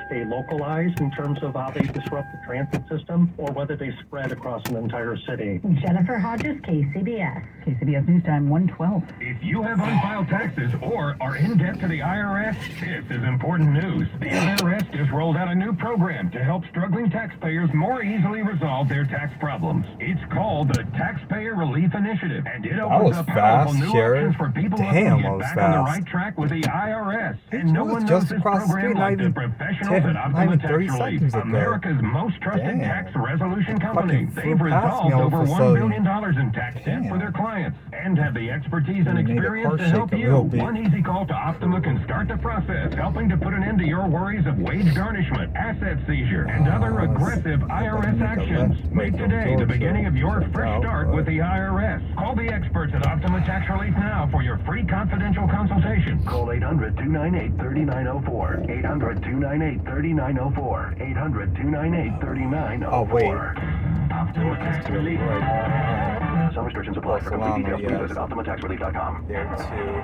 stay localized in terms of how they disrupt the transit system or whether they spread across an entire city. Jennifer Hodges, KCBS. KCBS News Time 112. If you have unfiled taxes or are in debt to the IRS, this is important news. The IRS just rolled out a new program to help struggling taxpayers more easily resolve their tax problems. It's called the Taxpayer Relief Initiative, and it opens up powerful new options for people looking to get back on the right track with the IRS. And no one knows this program like the professionals at Optima Tax Relief, America's most trusted tax resolution company. They've resolved over $1 billion in tax debt for their clients and have the expertise and experience to help you. One easy call to Optima can start the process, helping to put an end to your worries of wage garnishment, asset seizure, and other aggressive IRS actions. Make today the beginning of your fresh start with the IRS. Call the experts at Optima Tax Relief now for your free confidential consultation. Call 800-298-3904. 800-298-3904. 800-298-3904. Oh, wait. Optima Tax Relief. Some restrictions apply. For complete details, please visit OptimaTaxRelief.com. There too.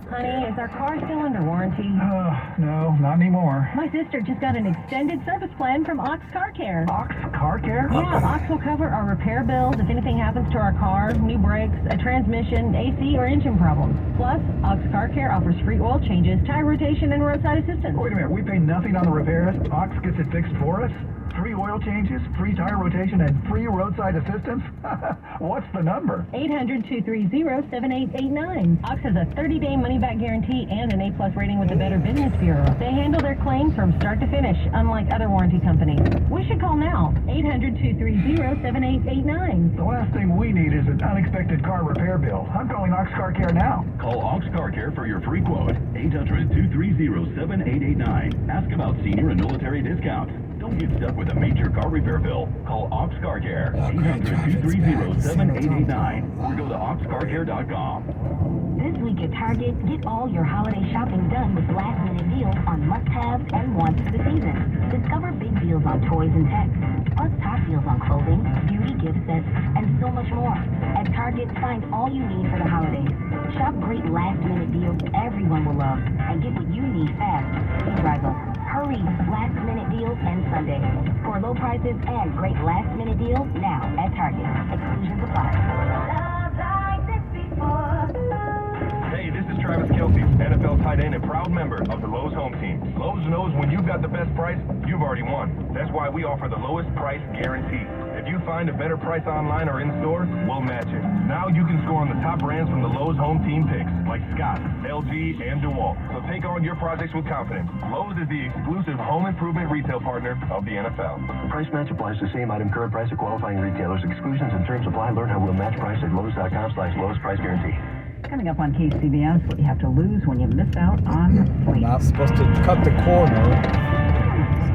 Honey, is our car still under warranty? No, not anymore. My sister just got an extended service plan from Ox Car Care. Ox Car Care? Yeah, Ox will cover our repair bills if anything happens to our car, new brakes, a transmission, AC, or engine problems. Plus, Ox Car Care offers free oil changes, tire rotation, and roadside assistance. Wait a minute, we pay nothing on the repairs? Ox gets it fixed for us? Free oil changes, free tire rotation, and free roadside assistance? What's the number? 800-230-7889. Ox has a 30-day money-back guarantee and an A-plus rating with the Better Business Bureau. They handle their claims from start to finish, unlike other warranty companies. We should call now. 800-230-7889. The last thing we need is an unexpected car repair bill. I'm calling Ox Car Care now. Call Ox Car Care for your free quote. 800-230-7889. Ask about senior and military discounts. Don't get stuck with a major car repair bill. Call Ox Car Care, 800-230-7889, or go to oxcarcare.com. This week at Target, get all your holiday shopping done with last-minute deals on must-haves and wants for the season. Discover big deals on toys and tech, plus top deals on clothing, beauty gift sets, and so much more. At Target, find all you need for the holidays. Shop great last-minute deals everyone will love, and get what you need fast. Please rise up. Hurry! Last-minute deals and Sunday. For low prices and great last-minute deals now at Target. Exclusions apply. Hey, this is Travis Kelce, NFL tight end and proud member of the Lowe's Home Team. Lowe's knows when you've got the best price, you've already won. That's why we offer the lowest price guarantee. If you find a better price online or in store, we'll match it. Now you can score on the top brands from the Lowe's Home Team picks, like Scott, LG, and DeWalt. So take on your projects with confidence. Lowe's is the exclusive home improvement retail partner of the NFL. Price match applies to same item, current price of qualifying retailers. Exclusions and terms apply. Learn how we'll match price at Lowe's.com/Lowest Price Guarantee. Coming up on KCBS, what you have to lose when you miss out on sleep. Not supposed to cut the corner.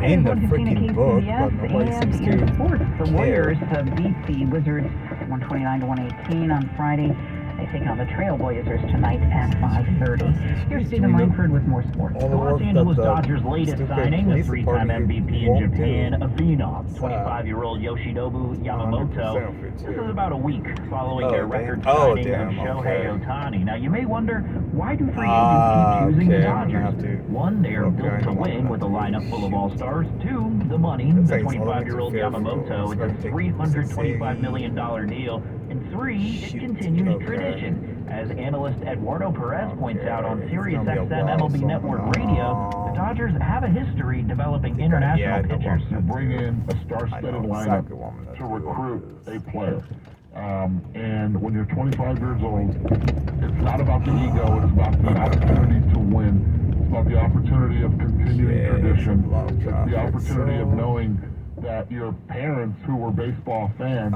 It's in the freaking book, but nobody seems to in sports, the care. Warriors beat the Wizards 129-118 on Friday. They take on the Trailblazers tonight at 5:30. Here's Stephen Langford with more sports. The Los Angeles Dodgers' latest signing, the three-time MVP in Japan, a phenom, 25-year-old Yoshinobu Yamamoto. This is about a week following their record signing of Shohei Ohtani. Now, you may wonder, why do free agents keep choosing the Dodgers? One, they are built to win with a lineup full of all-stars. Two, the money. The 25-year-old Yamamoto is a $325 million deal. And three, it continues tradition. As analyst Eduardo Perez points out on SiriusXM MLB Network Radio, the Dodgers have a history developing international pitchers. You bring in a star-studded lineup to recruit a player. And when you're 25 years old, it's not about the ego, it's about the opportunity to win. It's about the opportunity of continuing tradition. It's the opportunity of knowing that your parents, who were baseball fans,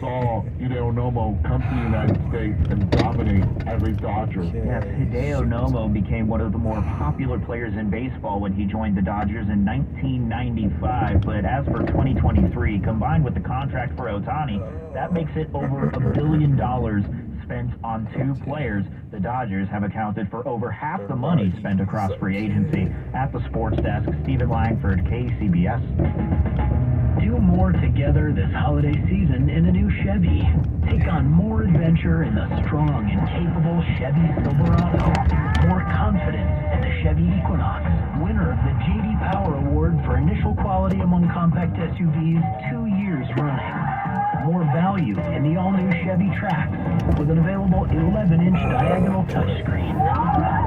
saw Hideo Nomo come to the United States and dominate as a Dodger. Yes, Hideo Nomo became one of the more popular players in baseball when he joined the Dodgers in 1995. But as for 2023, combined with the contract for Ohtani, that makes it over $1 billion spent on two players. The Dodgers have accounted for over half the money spent across free agency. At the sports desk, Stephen Langford, KCBS. Do more together this holiday season in a new Chevy. Take on more adventure in the strong and capable Chevy Silverado. More confidence in the Chevy Equinox, winner of the J.D. Power Award for initial quality among compact SUVs 2 years running. More value in the all-new Chevy Trax with an available 11-inch diagonal touchscreen.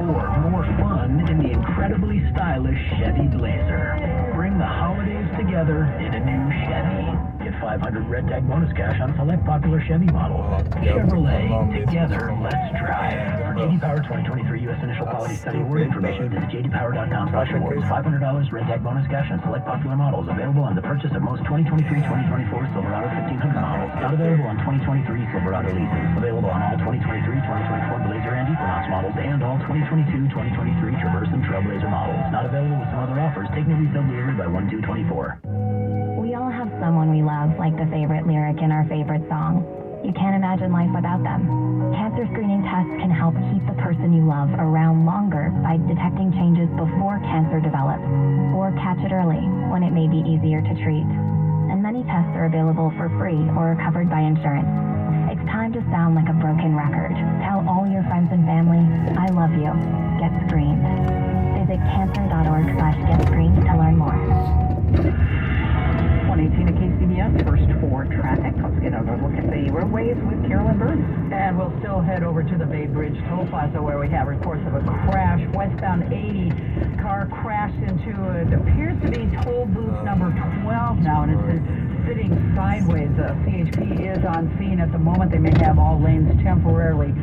Or more fun in the incredibly stylish Chevy Blazer. Bring the holidays together in a new Chevy. Get $500 red tag bonus cash on select popular Chevy models. Chevrolet, together, let's drive. For J.D. Power 2023 U.S. Initial Quality Study Award information, visit jdpower.com/awards. $500 red tag bonus cash on select popular models. Available on the purchase of most 2023-2024 Silverado 1500 models. Not available on 2023 Silverado leases. Available on all 2023-2024 Blazer and Equinox models and all 2022-2023 Traverse and Trailblazer models. Not available with some other offers. Take new retail delivery by 1/2/24. We all have someone we love, like the favorite lyric in our favorite song. You can't imagine life without them. Cancer screening tests can help keep the person you love around longer by detecting changes before cancer develops, or catch it early when it may be easier to treat. And many tests are available for free or covered by insurance. It's time to sound like a broken record. Tell all your friends and family, I love you. Get screened. Visit cancer.org/getscreened to learn more. 118 at KCBS, first for traffic. Let's get a look at the roadways with Carolyn Bird. And we'll still head over to the Bay Bridge Toll Plaza where we have reports of a crash. Westbound 80 car crashed into it appears to be toll booth number 12 now, and it's sitting sideways. CHP is on scene at the moment. They may have all lanes temporarily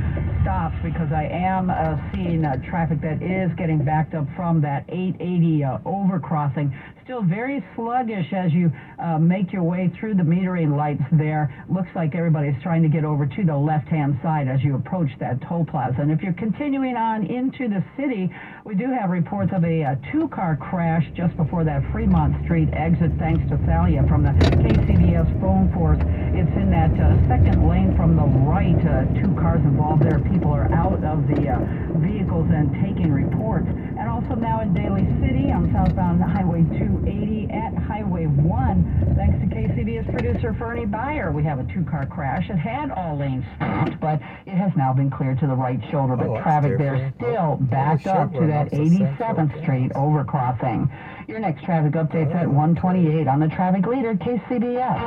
stopped because I am seeing traffic that is getting backed up from that 880 overcrossing. Still very sluggish as you make your way through the metering lights there. Looks like everybody's trying to get over to the left-hand side as you approach that toll plaza. And if you're continuing on into the city, we do have reports of a two-car crash just before that Fremont Street exit, thanks to Thalia from the KCBS phone force. It's in that second lane from the right. Two cars involved there. People are out of the vehicles and taking reports. And also now in Daly City on southbound Highway 280 at Highway 1, thanks to KCBS producer Fernie Byer, we have a two-car crash. It had all lanes stopped, but it has now been cleared to the right shoulder. But traffic there still backed up to that 87th Street overcrossing. Your next traffic update's at 1:28 on the traffic leader, KCBS.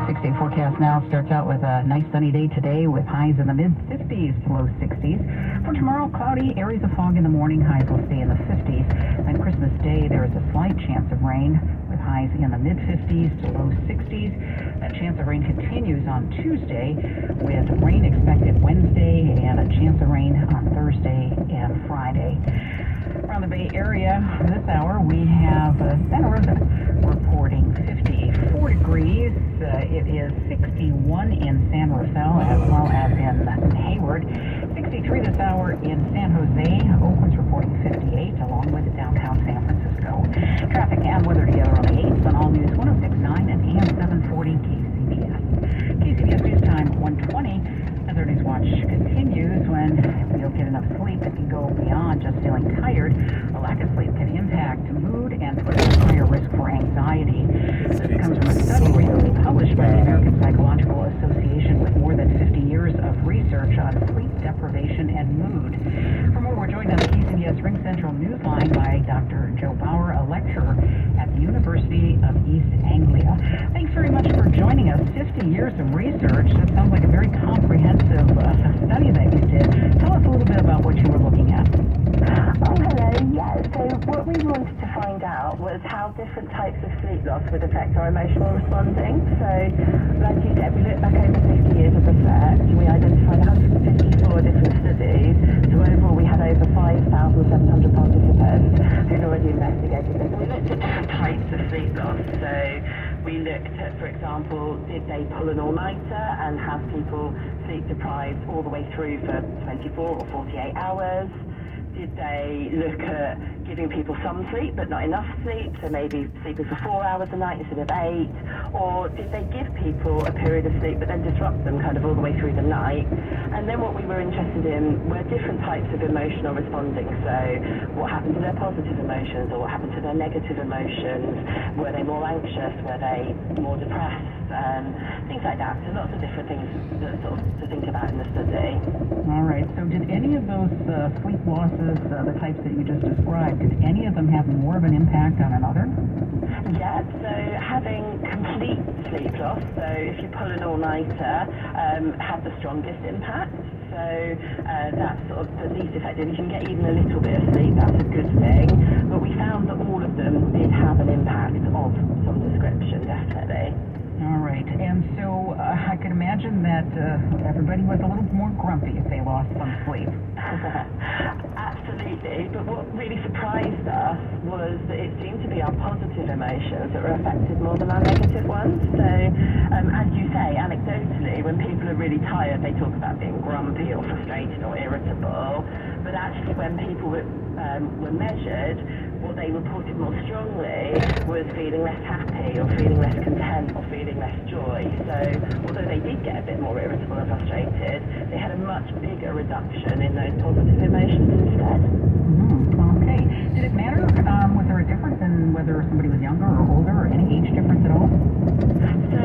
6-day forecast now starts out with a nice sunny day today with highs in the mid-50s to low 60s. For tomorrow, cloudy, areas of fog in the morning, highs will stay in the 50s. And Christmas Day, there is a slight chance of rain with highs in the mid-50s to low 60s. That chance of rain continues on Tuesday with rain expected Wednesday and a chance of rain on Thursday and Friday. Around the Bay Area this hour, we have Santa Rosa reporting 54 degrees. It is 61 in San Rafael as well as in Hayward. 63 this hour in San Jose. Oakland's reporting 58 along with downtown San Francisco. Traffic and weather together on the 8th on All News 106.9 and AM 740 KCBS. KCBS News Time 1:20. As our News Watch continues, when we don't get enough sleep, it can go beyond just feeling tired. A lack of sleep can impact mood and put us at higher risk for anxiety. This comes from a study recently published by the American Psychological Association with more than 50 years of research on sleep deprivation and mood. For more, we're joined on the KCBS Ring Central Newsline by Dr. Joe Bauer, a lecturer at the University of East Anglia. Thanks very much for joining us. 50 years of research. That sounds like a very comprehensive study that you did. Tell us a little bit about what you were looking at. Oh, hello. Yeah, so what we wanted to find out was how different types of sleep loss would affect our emotional responding. So, like you said, we looked back over 50 years of research. We identified 154 different studies. So overall, we had over 5,700 participants who'd already investigated this. We looked at different types of sleep loss. So we looked at, for example, did they pull an all-nighter and have people sleep deprived all the way through for 24 or 48 hours? did they look at giving people some sleep but not enough sleep, so maybe sleeping for 4 hours a night instead of 8, or did they give people a period of sleep but then disrupt them kind of all the way through the night? And then what we were interested in were different types of emotional responding, so what happened to their positive emotions or what happened to their negative emotions, were they more anxious, were they more depressed, things like that. So lots of different things to think about in the study. All right, so did any of those sleep losses, the types that you just described, did any of them have more of an impact on another? Yeah, so having complete sleep loss, so if you pull an all-nighter, had the strongest impact. So that's sort of the least effective. If you can get even a little bit of sleep, that's a good thing. But we found that all of them did have an impact of some description, definitely. All right, and so I can imagine that everybody was a little more grumpy if they lost some sleep. Absolutely, but what really surprised us was that it seemed to be our positive emotions that were affected more than our negative ones. So, as you say, anecdotally, when people are really tired, they talk about being grumpy or frustrated or irritable. But actually, when people were measured, what they reported more strongly was feeling less happy or feeling less content or feeling less joy. So although they did get a bit more irritable and frustrated, they had a much bigger reduction in those positive emotions instead. Okay. Did it matter? Was there a difference in whether somebody was younger or older or any age difference at all? So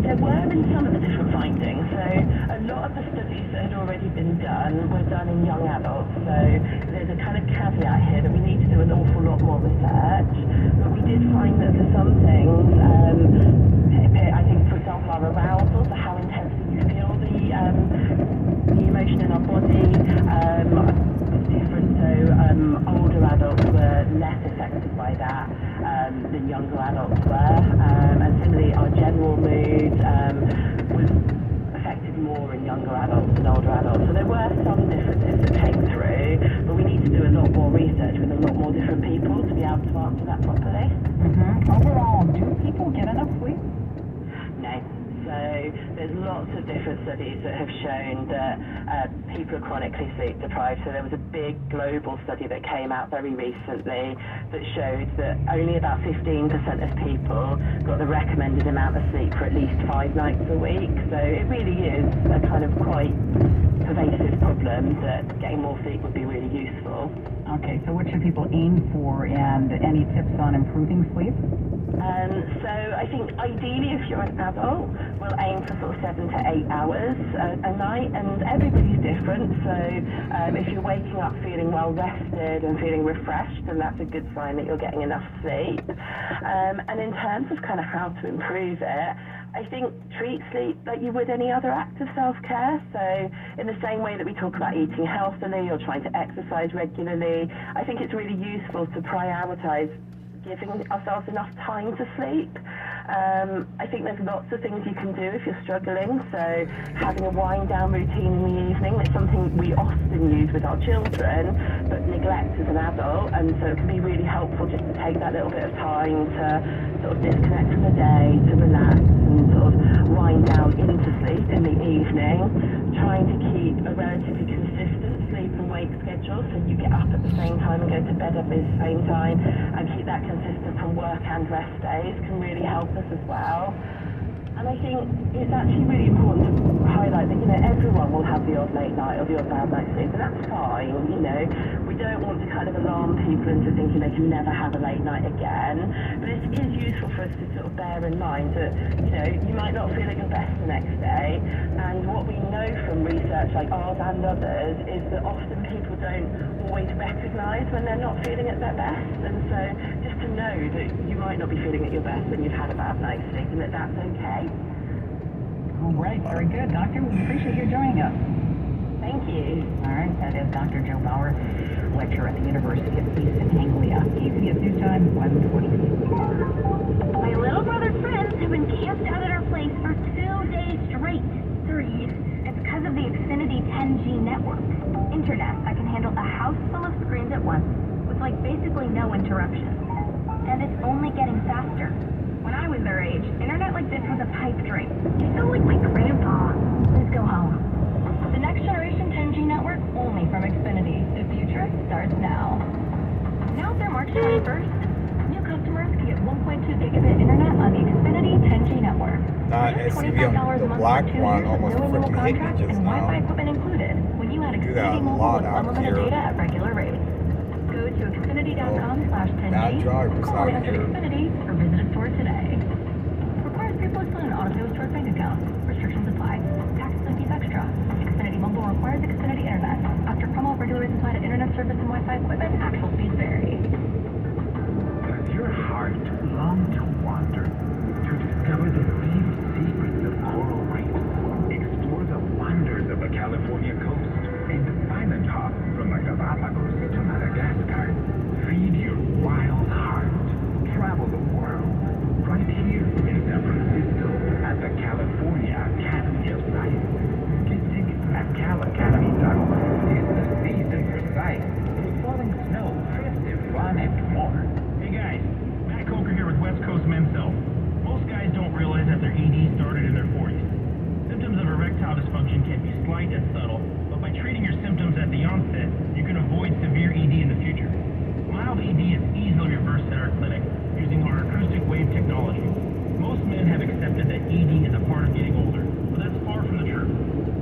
there were in some of the different findings. So a lot of the studies that had already been done were done in young adults. So there's a kind of caveat here that we need to do an awful lot more research. But we did find that for some things, I think, for example, our arousal, so how intensely you feel the emotion in our body, was different. So older adults were less affected by that than younger adults were. And similarly, our general mood was affected more in younger adults than older adults. So there were some differences that came through, but we need to do a lot more research with a lot more different people to be able to answer that properly. Overall, do people get enough sleep? No. So there's lots of different studies that have shown that people are chronically sleep deprived. So there was a big global study that came out very recently that showed that only about 15% of people got the recommended amount of sleep for at least 5 nights a week. So it really is a kind of quite pervasive problem that getting more sleep would be really useful. Okay, so what should people aim for, and any tips on improving sleep? So I think ideally if you're an adult, we'll aim for sort of 7 to 8 hours a night, and everybody's different. So if you're waking up feeling well rested and feeling refreshed, then that's a good sign that you're getting enough sleep. And in terms of kind of how to improve it, I think treat sleep like you would any other act of self-care. So in the same way that we talk about eating healthily or trying to exercise regularly, I think it's really useful to prioritize giving ourselves enough time to sleep. I think there's lots of things you can do if you're struggling. So having a wind down routine in the evening is something we often use with our children, but neglect as an adult. And so it can be really helpful just to take that little bit of time to sort of disconnect from the day, to relax and sort of wind down into sleep in the evening. Trying to keep a relatively consistent sleep and wake schedule, so you get up at the same time and go to bed at the same time, and keep that consistent from work and rest days can really help us as well. And I think it's actually really important to highlight that, everyone will have the odd late night or the odd bad night's sleep, and that's fine, We don't want to kind of alarm people into thinking they can never have a late night again, but it is useful for us to sort of bear in mind that, you might not feel at your best the next day, and what we know from research like ours and others is that often people don't always recognise when they're not feeling at their best, and so just to know that you might not be feeling at your best when you've had a bad night's sleep, and that that's okay. All right, very good. Doctor, we appreciate you joining us. Thank you. All right, that is Dr. Joe Bauer, lecturer at the University of East Anglia. KCS News Time, 1:20. My little brother's friends have been camped out at our place for 2 days straight. 3. It's because of the Xfinity 10G network. Internet that can handle a house full of screens at once with basically no interruptions. And it's only getting faster. When I was their age, internet like this was a pipe dream. You sound like my grandpa. Let's go home. The next generation 10G network only from Xfinity. The future starts now. my SUV on the black one almost freaking hit me just and now. Wi-Fi equipment included when you add Do that Xfinity a Mobile lot with out unlimited here. data at regular rates. Go to Xfinity.com/10G, Bad drivers call out 800 here. Xfinity, or visit a store today. Requires 3+ line auto pay with stored bank account. Restrictions apply. Taxes and fees extra. Xfinity Mobile requires Xfinity Internet. After promo, regular rates apply to internet service and Wi-Fi equipment. Actual fees vary. Does your heart long to wander, to discover the deep secrets of coral reefs, explore the wonders of the California coast, and island hop from the Galapagos to Madagascar? Feed your wild heart. Travel the world. Right here in San Francisco at the California Academy of Science. Get tickets at calacademy.org. It's the season for science. Falling snow, festive fun, and more. Hey guys, Matt Coker here with West Coast Men's Health. Most guys don't realize that their ED started in their 40s. Symptoms of erectile dysfunction can be slight and subtle, but by treating your symptoms at the onset, you can avoid severe ED in the future. Mild ED is easily reversed at our clinic using our acoustic wave technology. Most men have accepted that ED is a part of getting older, but that's far from the truth.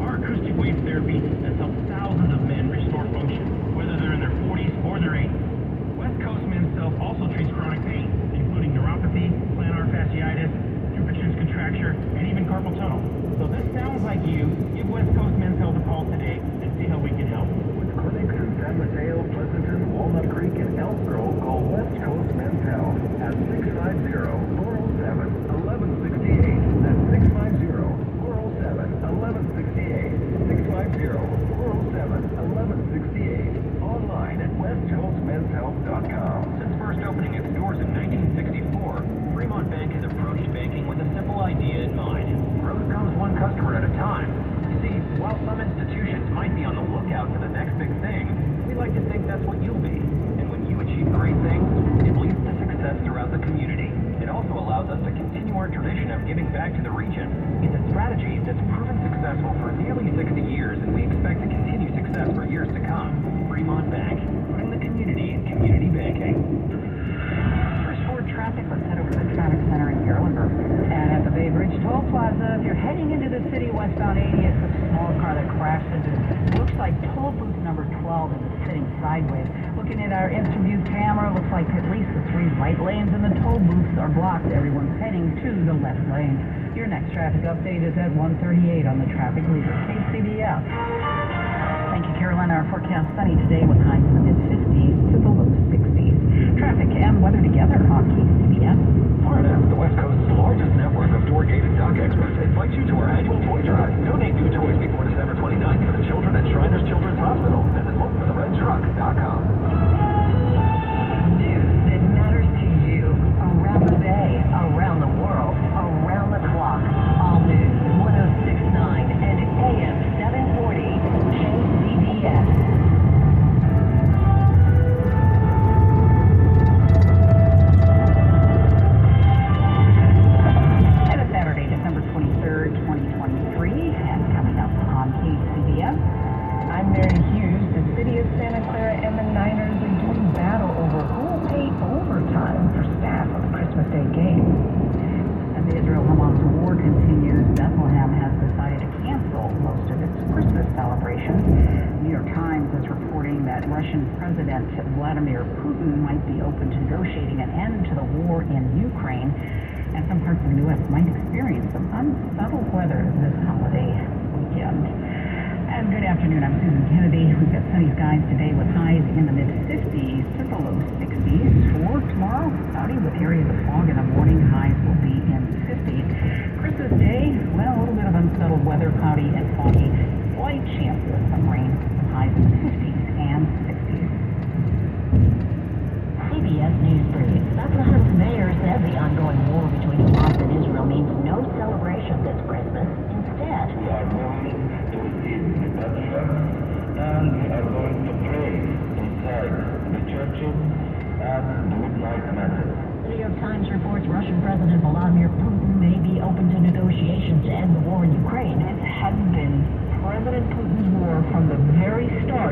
Our acoustic wave therapy has helped thousands of men restore function, whether they're in their 40s or their 80s. West Coast Men's Health also treats chronic pain, including neuropathy, plantar fasciitis, Dupuytren's contracture, and even carpal tunnel. So this sounds like you. Give West Coast Men's Health a call today and see how we can help. With clinics in San Mateo, Pleasanton, Walnut Creek, and Elk Grove, call West Coast Men's Health at 650-407-1168. That's 650-407-1168. 650-407-1168. Online at westcoastmenshealth.com. Since first opening its doors in 1964, Fremont Bank has approached banking with a simple idea in mind. Growth comes one customer at a time. You see, while some institutions might be on the lookout for the next big thing, we like to think that's what you'll be. And when you achieve great things, it leads to success throughout the community. It also allows us to continue our tradition of giving back to the region. It's a strategy that's proven successful for nearly 60 years, and we expect to continue success for years to come. Fremont Bank, putting the community in community banking. Traffic, let's head over to the traffic center in Carrollton. And at the Bay Bridge Toll Plaza, if you're heading into the city westbound 80, it's a small car that crashed into, looks like toll booth number 12 and is sitting sideways. Looking at our instant view camera, looks like at least the 3 right lanes in the toll booths are blocked. Everyone's heading to the left lane. Your next traffic update is at 1:38 on the traffic leader, KCBS. Thank you, Carolina. Our forecast sunny today with highs in the mid-50s to the low 60s. Traffic and weather together on KCBS. Florida, the West Coast's largest network of door-gated dock experts, invites you to our annual toy drive. Donate new toys before December 29th for the children at Shriners Children's Hospital. Visit lookfortheredtruck.com. News that matters to you around the bay, around the world, around the clock. All news 1069 and AM 740 KCBS. President Vladimir Putin might be open to negotiating an end to the war in Ukraine, and some parts of the U.S. might experience some unsettled weather this holiday weekend. And good afternoon, I'm Susan Kennedy. We've got sunny skies today with highs in the mid-50s to the low 60s. For tomorrow, cloudy with areas of fog in the morning. Highs will be in the 50s. Christmas Day, well, a little bit of unsettled weather, cloudy and foggy. Slight chance of some rain with highs in the 50s and 60s. CBS News Brief. Bethlehem's mayor said the ongoing war between Hamas and Israel means no celebration this Christmas. Instead, we are going to visit Bethlehem and we are going to pray inside the churches at the midnight masses. The New York Times reports Russian President Vladimir Putin may be open to negotiations to end the war in Ukraine. It has been President Putin's war from the very start.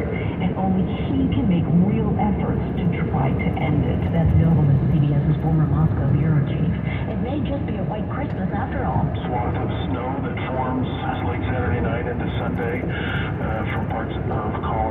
Sunday from parts of Colorado.